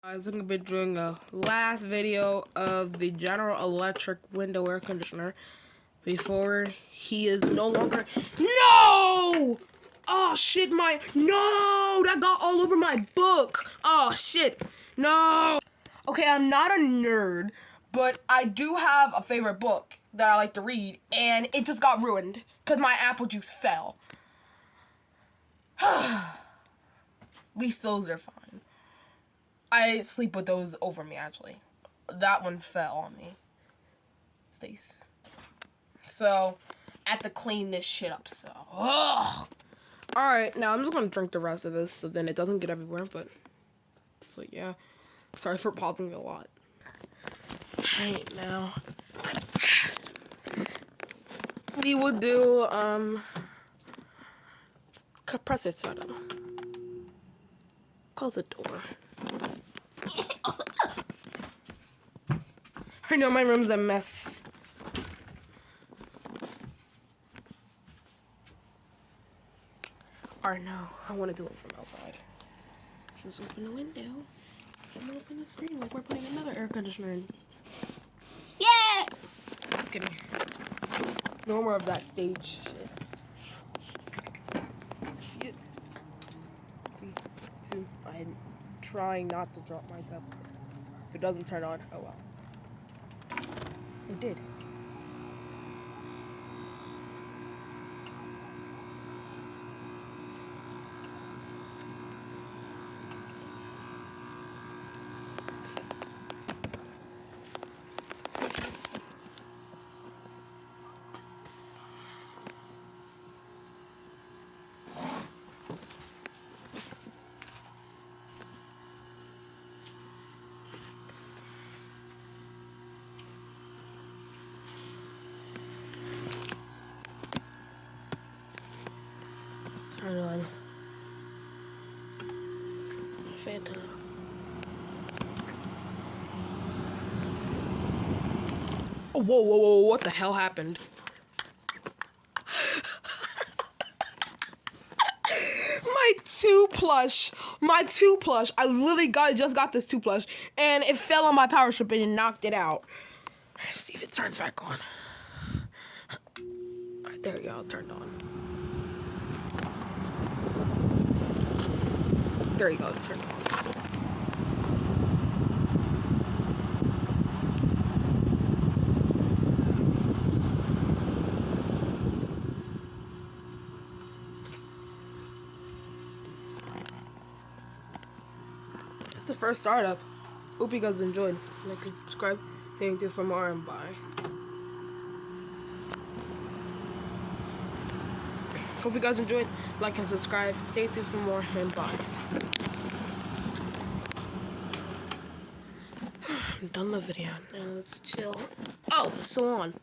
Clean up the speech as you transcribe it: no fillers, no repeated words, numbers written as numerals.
Guys, I'm gonna be doing a last video of the General Electric window air conditioner before he is no longer. No! Oh shit! No! That got all over my book. Oh shit! No. Okay, I'm not a nerd, but I do have a favorite book that I like to read, and it just got ruined because my apple juice fell. At least those are fine. I sleep with those over me, actually. That one fell on me. Stace. So, I have to clean this shit up, so. Ugh! Alright, now I'm just gonna drink the rest of this so then it doesn't get everywhere, but. So, yeah. Sorry for pausing a lot. Alright, now. We will do, compressor startup. Close the door. I know my room's a mess. Or no, I want to do it from outside. Just open the window. I'm gonna open the screen like we're putting another air conditioner in. Yeah! Just kidding. No more of that stage shit. See it? 3, 2. I'm trying not to drop my tablet. If it doesn't turn on, oh well. It did. Turn on. Phantom. Oh, whoa, what the hell happened? My two plush, I literally just got this 2 plush, and it fell on my power strip and it knocked it out. Let's see if it turns back on. Alright, there we go, it turned on. There you go, it turned on. It's the first startup. Hope you guys enjoyed. Like and subscribe. Thank you for more and bye. Hope you guys enjoyed. Like and subscribe. Stay tuned for more and bye. I'm done the video. Now let's chill. Oh, the salon.